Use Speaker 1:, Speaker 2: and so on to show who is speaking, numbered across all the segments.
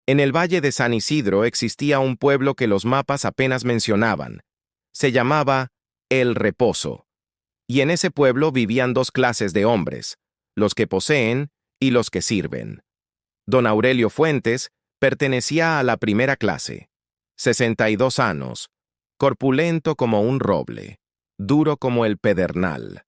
Speaker 1: En el Valle de San Isidro existía un pueblo que los mapas apenas mencionaban. Se llamaba El Reposo. Y en ese pueblo vivían dos clases de hombres, los que poseen y los que sirven. Don Aurelio Fuentes pertenecía a la primera clase. 62 años, corpulento como un roble, duro como el pedernal,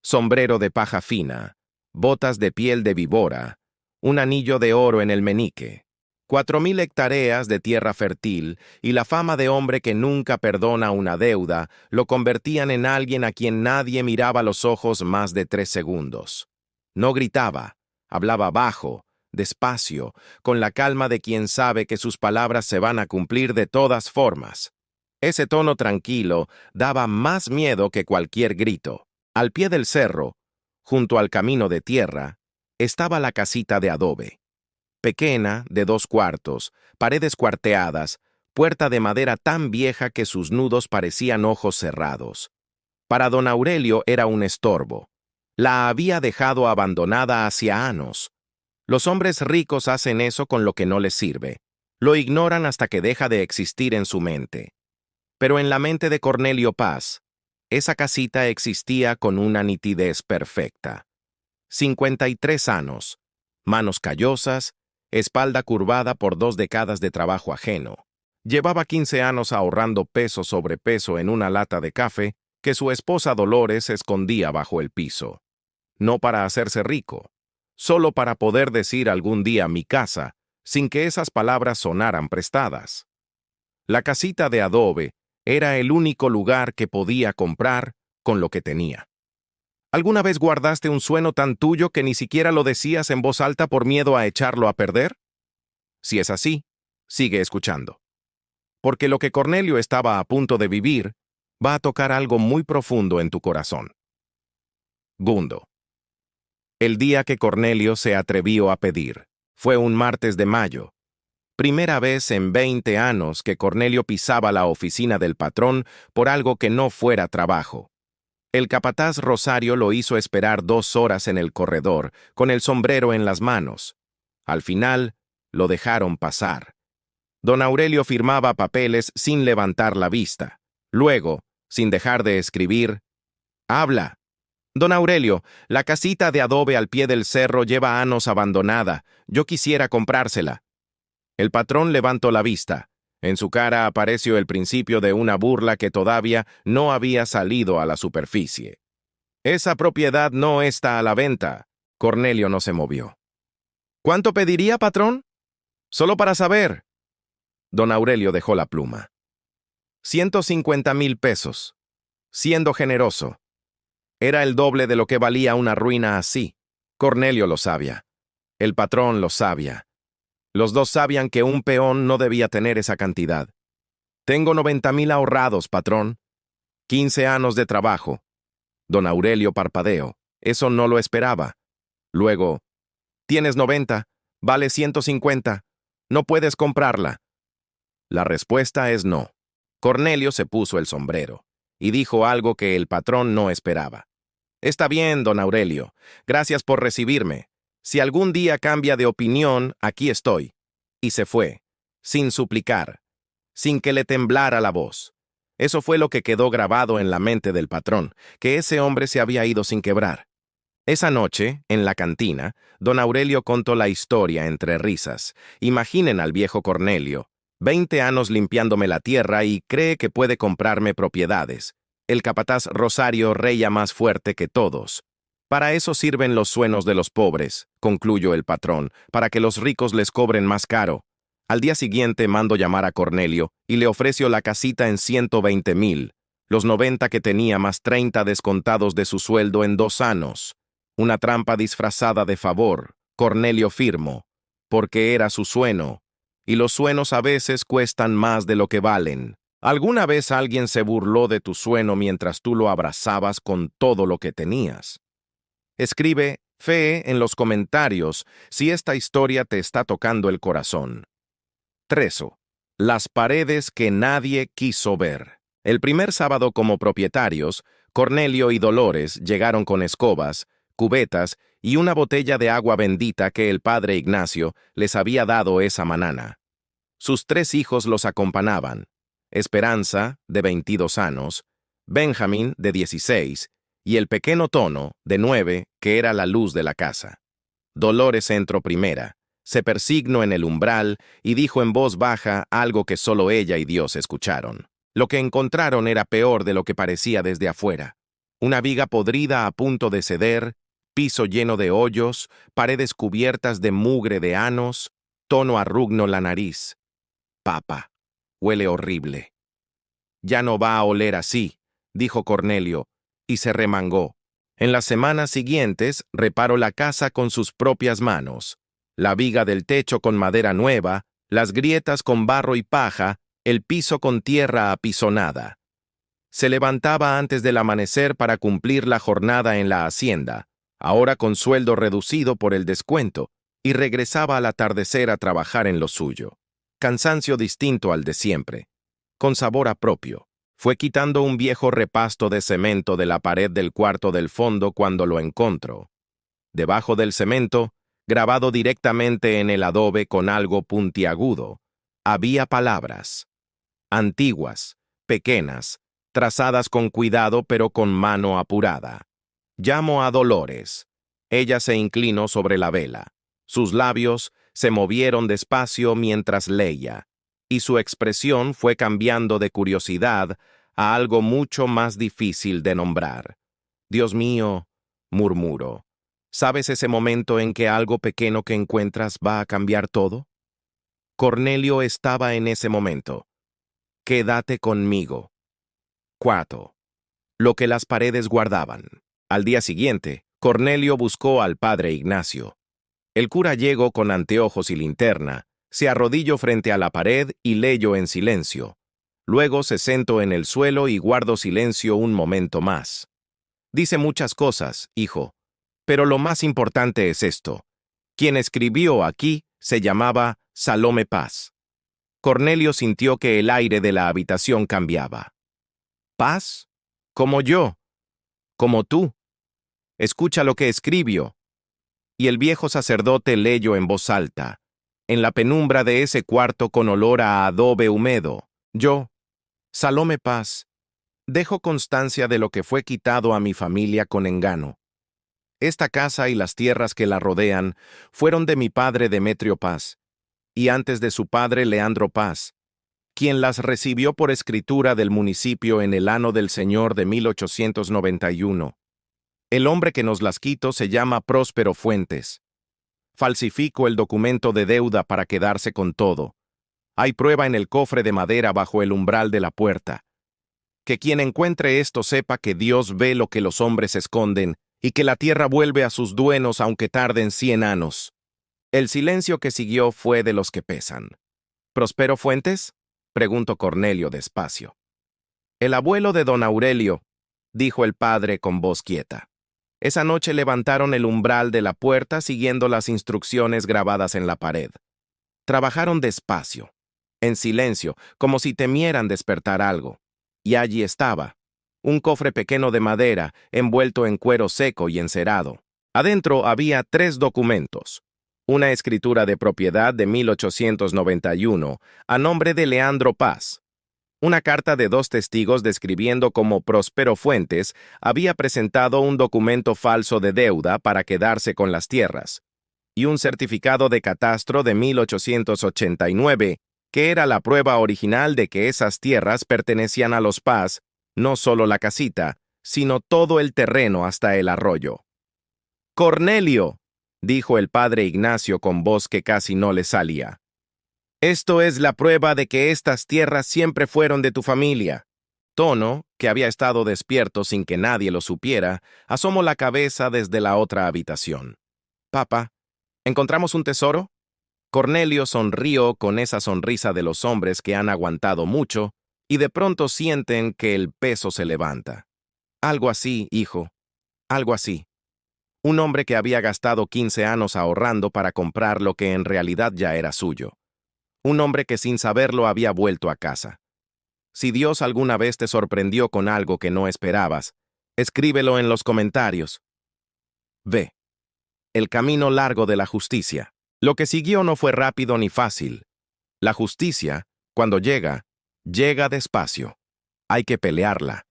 Speaker 1: sombrero de paja fina, botas de piel de víbora, un anillo de oro en el menique, 4.000 hectáreas de tierra fértil y la fama de hombre que nunca perdona una deuda lo convertían en alguien a quien nadie miraba los ojos más de 3 segundos. No gritaba, hablaba bajo, despacio, con la calma de quien sabe que sus palabras se van a cumplir de todas formas. Ese tono tranquilo daba más miedo que cualquier grito. Al pie del cerro, junto al camino de tierra, estaba la casita de adobe. Pequeña, de 2 cuartos, paredes cuarteadas, puerta de madera tan vieja que sus nudos parecían ojos cerrados. Para don Aurelio era un estorbo. La había dejado abandonada hacía años. Los hombres ricos hacen eso con lo que no les sirve. Lo ignoran hasta que deja de existir en su mente. Pero en la mente de Cornelio Paz, esa casita existía con una nitidez perfecta. 53 años, manos callosas, espalda curvada por 2 décadas de trabajo ajeno. Llevaba 15 años ahorrando peso sobre peso en una lata de café que su esposa Dolores escondía bajo el piso. No para hacerse rico, solo para poder decir algún día mi casa, sin que esas palabras sonaran prestadas. La casita de adobe era el único lugar que podía comprar con lo que tenía. ¿Alguna vez guardaste un sueño tan tuyo que ni siquiera lo decías en voz alta por miedo a echarlo a perder? Si es así, sigue escuchando. Porque lo que Cornelio estaba a punto de vivir va a tocar algo muy profundo en tu corazón. Gundo. El día que Cornelio se atrevió a pedir fue un martes de mayo. Primera vez en 20 años que Cornelio pisaba la oficina del patrón por algo que no fuera trabajo. El capataz Rosario lo hizo esperar 2 horas en el corredor, con el sombrero en las manos. Al final, lo dejaron pasar. Don Aurelio firmaba papeles sin levantar la vista. Luego, sin dejar de escribir, «Habla. Don Aurelio, la casita de adobe al pie del cerro lleva años abandonada. Yo quisiera comprársela». El patrón levantó la vista. En su cara apareció el principio de una burla que todavía no había salido a la superficie. «Esa propiedad no está a la venta». Cornelio no se movió. «¿Cuánto pediría, patrón? Solo para saber». Don Aurelio dejó la pluma. 150,000 pesos. Siendo generoso. Era el doble de lo que valía una ruina así. Cornelio lo sabía. El patrón lo sabía. Los dos sabían que un peón no debía tener esa cantidad. «Tengo 90,000 ahorrados, patrón. 15 años de trabajo». Don Aurelio parpadeó. Eso no lo esperaba. Luego, «Tienes 90, vale 150. No puedes comprarla». La respuesta es no. Cornelio se puso el sombrero y dijo algo que el patrón no esperaba. «Está bien, don Aurelio. Gracias por recibirme. Si algún día cambia de opinión, aquí estoy». Y se fue, sin suplicar, sin que le temblara la voz. Eso fue lo que quedó grabado en la mente del patrón, que ese hombre se había ido sin quebrar. Esa noche, en la cantina, don Aurelio contó la historia entre risas. Imaginen al viejo Cornelio, 20 años limpiándome la tierra y cree que puede comprarme propiedades. El capataz Rosario reía más fuerte que todos. «Para eso sirven los sueños de los pobres», concluyó el patrón, «para que los ricos les cobren más caro». Al día siguiente mando llamar a Cornelio y le ofreció la casita en 120,000, los 90 que tenía más 30 descontados de su sueldo en 2 años. Una trampa disfrazada de favor, Cornelio firmó, porque era su sueño, y los sueños a veces cuestan más de lo que valen. ¿Alguna vez alguien se burló de tu sueño mientras tú lo abrazabas con todo lo que tenías? Escribe «Fe» en los comentarios si esta historia te está tocando el corazón. 3. Las paredes que nadie quiso ver. El primer sábado como propietarios, Cornelio y Dolores llegaron con escobas, cubetas y una botella de agua bendita que el padre Ignacio les había dado esa mañana. Sus 3 hijos los acompañaban: Esperanza, de 22 años, Benjamín, de 16, y el pequeño Tono, de 9, que era la luz de la casa. Dolores entró primera, se persignó en el umbral y dijo en voz baja algo que solo ella y Dios escucharon. Lo que encontraron era peor de lo que parecía desde afuera. Una viga podrida a punto de ceder, piso lleno de hoyos, paredes cubiertas de mugre de anos. Tono arrugnó la nariz. Papa, huele horrible. Ya no va a oler así, dijo Cornelio, y se remangó. En las semanas siguientes reparó la casa con sus propias manos. La viga del techo con madera nueva, las grietas con barro y paja, el piso con tierra apisonada. Se levantaba antes del amanecer para cumplir la jornada en la hacienda, ahora con sueldo reducido por el descuento, y regresaba al atardecer a trabajar en lo suyo. Cansancio distinto al de siempre, con sabor a propio. Fue quitando un viejo repasto de cemento de la pared del cuarto del fondo cuando lo encontró. Debajo del cemento, grabado directamente en el adobe con algo puntiagudo, había palabras. Antiguas, pequeñas, trazadas con cuidado pero con mano apurada. Llamo a Dolores. Ella se inclinó sobre la vela. Sus labios se movieron despacio mientras leía, y su expresión fue cambiando de curiosidad a algo mucho más difícil de nombrar. Dios mío, murmuró. ¿Sabes ese momento en que algo pequeño que encuentras va a cambiar todo? Cornelio estaba en ese momento. Quédate conmigo. 4. Lo que las paredes guardaban. Al día siguiente, Cornelio buscó al padre Ignacio. El cura llegó con anteojos y linterna, se arrodilló frente a la pared y leyó en silencio. Luego se sentó en el suelo y guardó silencio un momento más. Dice muchas cosas, hijo, pero lo más importante es esto. Quien escribió aquí se llamaba Salome Paz. Cornelio sintió que el aire de la habitación cambiaba. ¿Paz? Como yo. Como tú. Escucha lo que escribió. Y el viejo sacerdote leyó en voz alta, en la penumbra de ese cuarto con olor a adobe húmedo. Yo, Salome Paz, dejo constancia de lo que fue quitado a mi familia con engano. Esta casa y las tierras que la rodean fueron de mi padre Demetrio Paz, y antes de su padre Leandro Paz, quien las recibió por escritura del municipio en el ano del Señor de 1891. El hombre que nos las quitó se llama Próspero Fuentes. Falsificó el documento de deuda para quedarse con todo. Hay prueba en el cofre de madera bajo el umbral de la puerta. Que quien encuentre esto sepa que Dios ve lo que los hombres esconden y que la tierra vuelve a sus dueños aunque tarden 100 años. El silencio que siguió fue de los que pesan. ¿Próspero Fuentes?, preguntó Cornelio despacio. El abuelo de don Aurelio, dijo el padre con voz quieta. Esa noche levantaron el umbral de la puerta siguiendo las instrucciones grabadas en la pared. Trabajaron despacio, en silencio, como si temieran despertar algo. Y allí estaba, un cofre pequeño de madera, envuelto en cuero seco y encerado. Adentro había 3 documentos. Una escritura de propiedad de 1891, a nombre de Leandro Paz. Una carta de 2 testigos describiendo cómo Próspero Fuentes había presentado un documento falso de deuda para quedarse con las tierras, y un certificado de catastro de 1889, que era la prueba original de que esas tierras pertenecían a los Paz, no solo la casita, sino todo el terreno hasta el arroyo. «Cornelio», dijo el padre Ignacio con voz que casi no le salía. «Esto es la prueba de que estas tierras siempre fueron de tu familia». Tono, que había estado despierto sin que nadie lo supiera, asomó la cabeza desde la otra habitación. «Papá, ¿encontramos un tesoro?» Cornelio sonrió con esa sonrisa de los hombres que han aguantado mucho y de pronto sienten que el peso se levanta. «Algo así, hijo, algo así». Un hombre que había gastado 15 años ahorrando para comprar lo que en realidad ya era suyo. Un hombre que sin saberlo había vuelto a casa. Si Dios alguna vez te sorprendió con algo que no esperabas, escríbelo en los comentarios. V. El camino largo de la justicia. Lo que siguió no fue rápido ni fácil. La justicia, cuando llega, llega despacio. Hay que pelearla.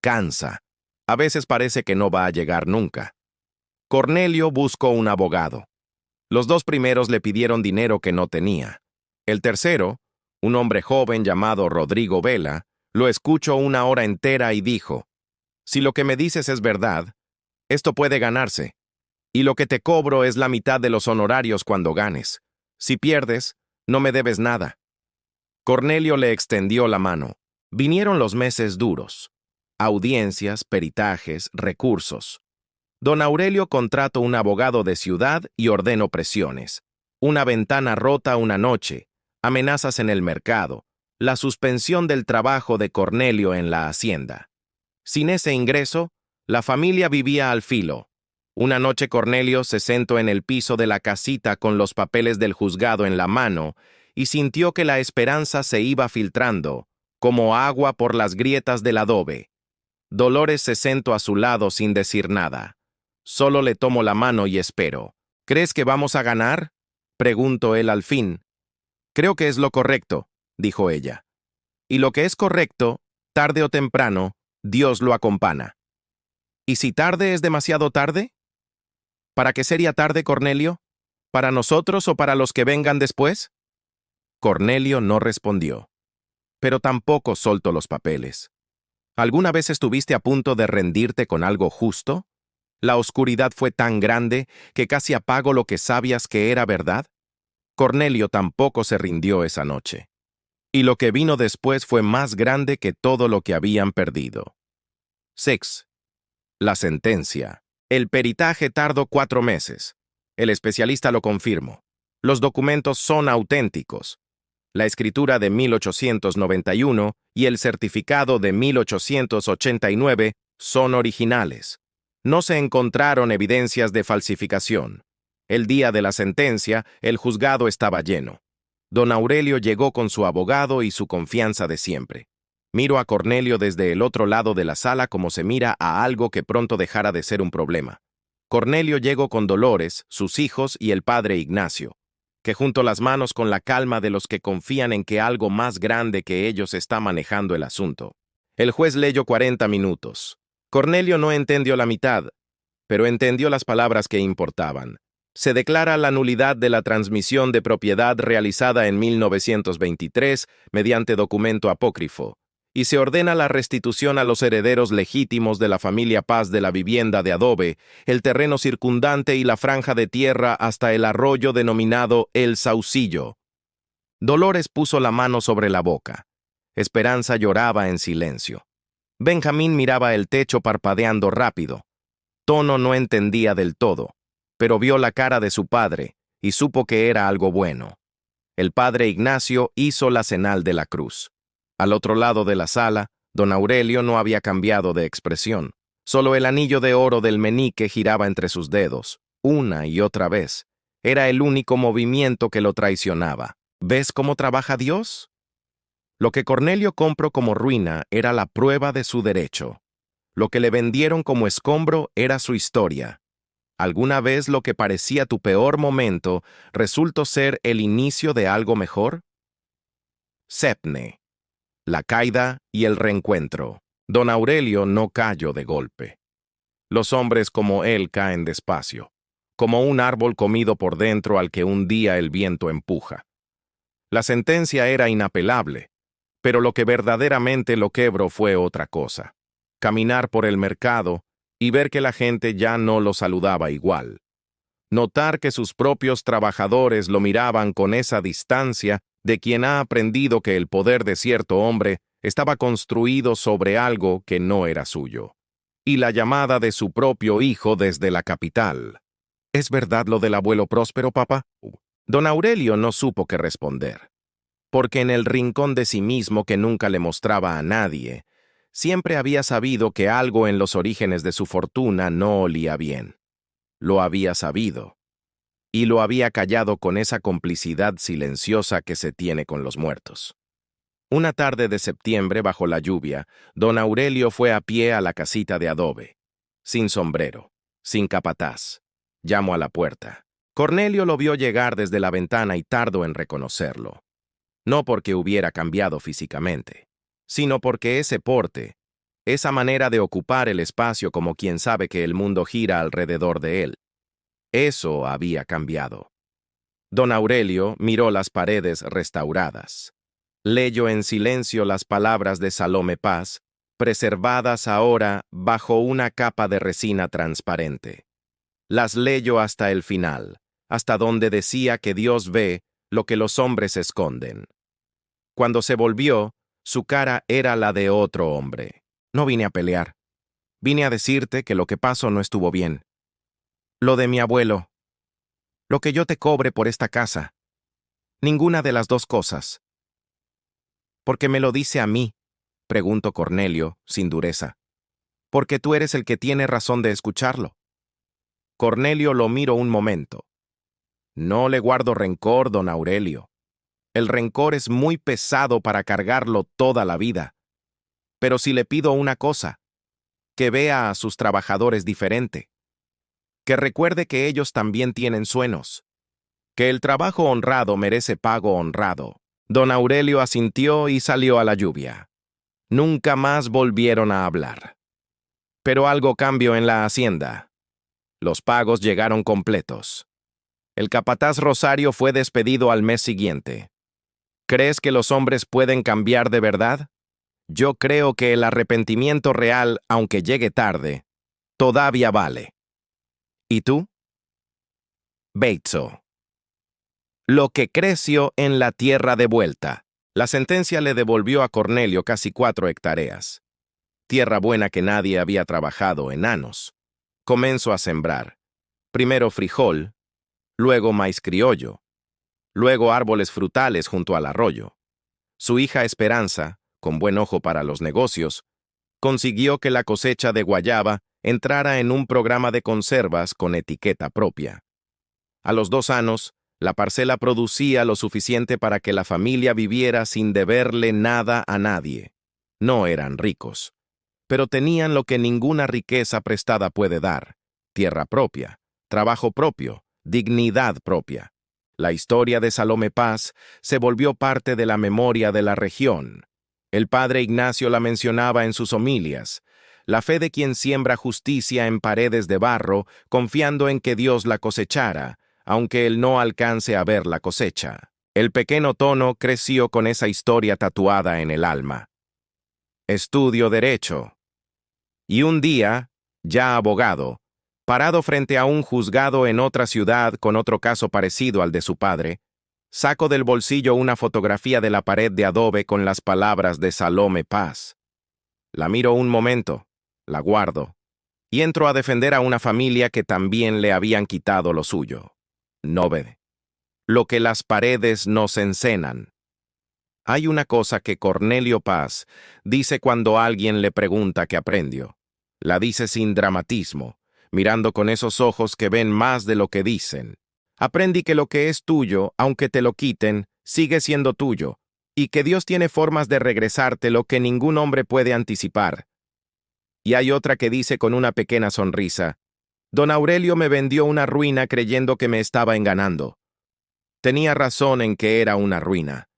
Speaker 1: Cansa. A veces parece que no va a llegar nunca. Cornelio buscó un abogado. Los dos primeros le pidieron dinero que no tenía. El tercero, un hombre joven llamado Rodrigo Vela, lo escuchó una hora entera y dijo: «Si lo que me dices es verdad, esto puede ganarse, y lo que te cobro es la mitad de los honorarios cuando ganes. Si pierdes, no me debes nada». Cornelio le extendió la mano. Vinieron los meses duros. Audiencias, peritajes, recursos. Don Aurelio contrató un abogado de ciudad y ordenó presiones. Una ventana rota una noche, amenazas en el mercado, la suspensión del trabajo de Cornelio en la hacienda. Sin ese ingreso, la familia vivía al filo. Una noche Cornelio se sentó en el piso de la casita con los papeles del juzgado en la mano y sintió que la esperanza se iba filtrando, como agua por las grietas del adobe. Dolores se sentó a su lado sin decir nada. Solo le tomó la mano y esperó. «¿Crees que vamos a ganar?», preguntó él al fin. «Creo que es lo correcto», dijo ella. «Y lo que es correcto, tarde o temprano, Dios lo acompana». «¿Y si tarde es demasiado tarde?». «¿Para qué sería tarde, Cornelio? ¿Para nosotros o para los que vengan después?». Cornelio no respondió, pero tampoco soltó los papeles. ¿Alguna vez estuviste a punto de rendirte con algo justo? ¿La oscuridad fue tan grande que casi apagó lo que sabías que era verdad? Cornelio tampoco se rindió esa noche. Y lo que vino después fue más grande que todo lo que habían perdido. 6. La sentencia. El peritaje tardó 4 meses. El especialista lo confirmó. Los documentos son auténticos. La escritura de 1891 y el certificado de 1889 son originales. No se encontraron evidencias de falsificación. El día de la sentencia, el juzgado estaba lleno. Don Aurelio llegó con su abogado y su confianza de siempre. Miró a Cornelio desde el otro lado de la sala como se mira a algo que pronto dejará de ser un problema. Cornelio llegó con Dolores, sus hijos y el padre Ignacio, que juntó las manos con la calma de los que confían en que algo más grande que ellos está manejando el asunto. El juez leyó 40 minutos. Cornelio no entendió la mitad, pero entendió las palabras que importaban. Se declara la nulidad de la transmisión de propiedad realizada en 1923 mediante documento apócrifo, y se ordena la restitución a los herederos legítimos de la familia Paz de la vivienda de adobe, el terreno circundante y la franja de tierra hasta el arroyo denominado El Saucillo. Dolores puso la mano sobre la boca. Esperanza lloraba en silencio. Benjamín miraba el techo parpadeando rápido. Tono no entendía del todo, pero vio la cara de su padre y supo que era algo bueno. El padre Ignacio hizo la señal de la cruz. Al otro lado de la sala, don Aurelio no había cambiado de expresión. Solo el anillo de oro del meñique giraba entre sus dedos, una y otra vez. Era el único movimiento que lo traicionaba. ¿Ves cómo trabaja Dios? Lo que Cornelio compró como ruina era la prueba de su derecho. Lo que le vendieron como escombro era su historia. ¿Alguna vez lo que parecía tu peor momento resultó ser el inicio de algo mejor? Sepne. La caída y el reencuentro. Don Aurelio no cayó de golpe. Los hombres como él caen despacio, como un árbol comido por dentro al que un día el viento empuja. La sentencia era inapelable, pero lo que verdaderamente lo quebró fue otra cosa. Caminar por el mercado y ver que la gente ya no lo saludaba igual. Notar que sus propios trabajadores lo miraban con esa distancia de quien ha aprendido que el poder de cierto hombre estaba construido sobre algo que no era suyo. Y la llamada de su propio hijo desde la capital. ¿Es verdad lo del abuelo próspero, papá? Don Aurelio no supo qué responder, porque en el rincón de sí mismo que nunca le mostraba a nadie, siempre había sabido que algo en los orígenes de su fortuna no olía bien. Lo había sabido, y lo había callado con esa complicidad silenciosa que se tiene con los muertos. Una tarde de septiembre, bajo la lluvia, don Aurelio fue a pie a la casita de adobe, sin sombrero, sin capataz. Llamó a la puerta. Cornelio lo vio llegar desde la ventana y tardó en reconocerlo. no porque hubiera cambiado físicamente, sino porque ese porte, esa manera de ocupar el espacio como quien sabe que el mundo gira alrededor de él, eso había cambiado. Don Aurelio miró las paredes restauradas. Leyó en silencio las palabras de Salome Paz, preservadas ahora bajo una capa de resina transparente. Las leyó hasta el final, hasta donde decía que Dios ve lo que los hombres esconden. Cuando se volvió, su cara era la de otro hombre. No vine a pelear. Vine a decirte que lo que pasó no estuvo bien. Lo de mi abuelo. Lo que yo te cobre por esta casa. Ninguna de las dos cosas. ¿Por qué me lo dice a mí? Preguntó Cornelio, sin dureza. Porque tú eres el que tiene razón de escucharlo. Cornelio lo miró un momento. No le guardo rencor, don Aurelio. El rencor es muy pesado para cargarlo toda la vida. Pero si le pido una cosa, que vea a sus trabajadores diferente. Que recuerde que ellos también tienen sueños. Que el trabajo honrado merece pago honrado. Don Aurelio asintió y salió a la lluvia. Nunca más volvieron a hablar. Pero algo cambió en la hacienda. Los pagos llegaron completos. El capataz Rosario fue despedido al mes siguiente. ¿Crees que los hombres pueden cambiar de verdad? Yo creo que el arrepentimiento real, aunque llegue tarde, todavía vale. ¿Y tú? Beitzo. Lo que creció en la tierra de vuelta. La sentencia le devolvió a Cornelio casi 4 hectáreas. Tierra buena que nadie había trabajado en años. Comenzó a sembrar. Primero frijol, luego maíz criollo, luego árboles frutales junto al arroyo. Su hija Esperanza, con buen ojo para los negocios, consiguió que la cosecha de guayaba entrara en un programa de conservas con etiqueta propia. A los 2 años, la parcela producía lo suficiente para que la familia viviera sin deberle nada a nadie. No eran ricos, pero tenían lo que ninguna riqueza prestada puede dar: tierra propia, trabajo propio, dignidad propia. La historia de Salome Paz se volvió parte de la memoria de la región. El padre Ignacio la mencionaba en sus homilias. La fe de quien siembra justicia en paredes de barro, confiando en que Dios la cosechara, aunque él no alcance a ver la cosecha. El pequeño Tono creció con esa historia tatuada en el alma. Estudió Derecho. Y un día, ya abogado, parado frente a un juzgado en otra ciudad con otro caso parecido al de su padre, sacó del bolsillo una fotografía de la pared de adobe con las palabras de Salome Paz. La miro un momento, la guardo, y entro a defender a una familia que también le habían quitado lo suyo. No ve. Lo que las paredes nos enseñan. Hay una cosa que Cornelio Paz dice cuando alguien le pregunta qué aprendió. La dice sin dramatismo, mirando con esos ojos que ven más de lo que dicen. Aprendí que lo que es tuyo, aunque te lo quiten, sigue siendo tuyo, y que Dios tiene formas de regresarte lo que ningún hombre puede anticipar. Y hay otra que dice con una pequeña sonrisa: Don Aurelio me vendió una ruina creyendo que me estaba engañando. Tenía razón en que era una ruina.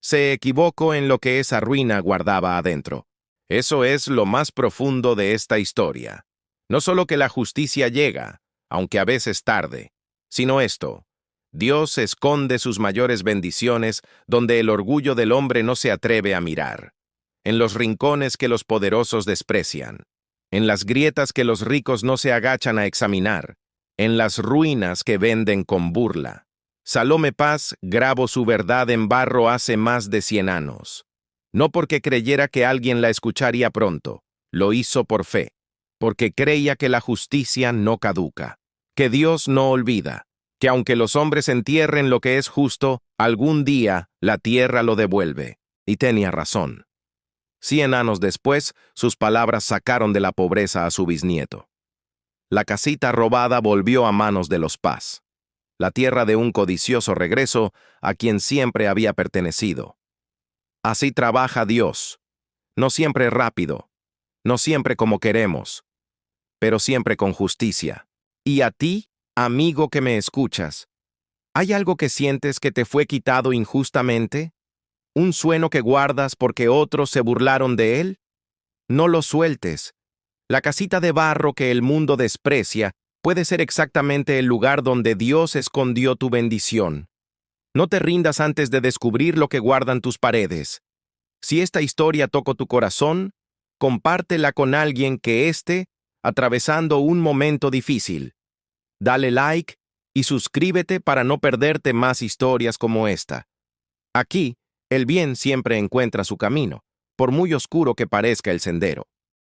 Speaker 1: Se equivocó en lo que esa ruina guardaba adentro. Eso es lo más profundo de esta historia. No solo que la justicia llega, aunque a veces tarde, sino esto: Dios esconde sus mayores bendiciones donde el orgullo del hombre no se atreve a mirar, en los rincones que los poderosos desprecian, en las grietas que los ricos no se agachan a examinar, en las ruinas que venden con burla. Salome Paz grabó su verdad en barro hace más de 100 años. No porque creyera que alguien la escucharía pronto, lo hizo por fe, porque creía que la justicia no caduca, que Dios no olvida, que aunque los hombres entierren lo que es justo, algún día la tierra lo devuelve. Y tenía razón. 100 años después, sus palabras sacaron de la pobreza a su bisnieto. La casita robada volvió a manos de los Paz, la tierra de un codicioso regreso a quien siempre había pertenecido. Así trabaja Dios, no siempre rápido, no siempre como queremos, pero siempre con justicia. Y a ti, amigo que me escuchas, ¿hay algo que sientes que te fue quitado injustamente? ¿Un sueño que guardas porque otros se burlaron de él? No lo sueltes. La casita de barro que el mundo desprecia puede ser exactamente el lugar donde Dios escondió tu bendición. No te rindas antes de descubrir lo que guardan tus paredes. Si esta historia tocó tu corazón, compártela con alguien que esté atravesando un momento difícil. Dale like y suscríbete para no perderte más historias como esta. Aquí, el bien siempre encuentra su camino, por muy oscuro que parezca el sendero.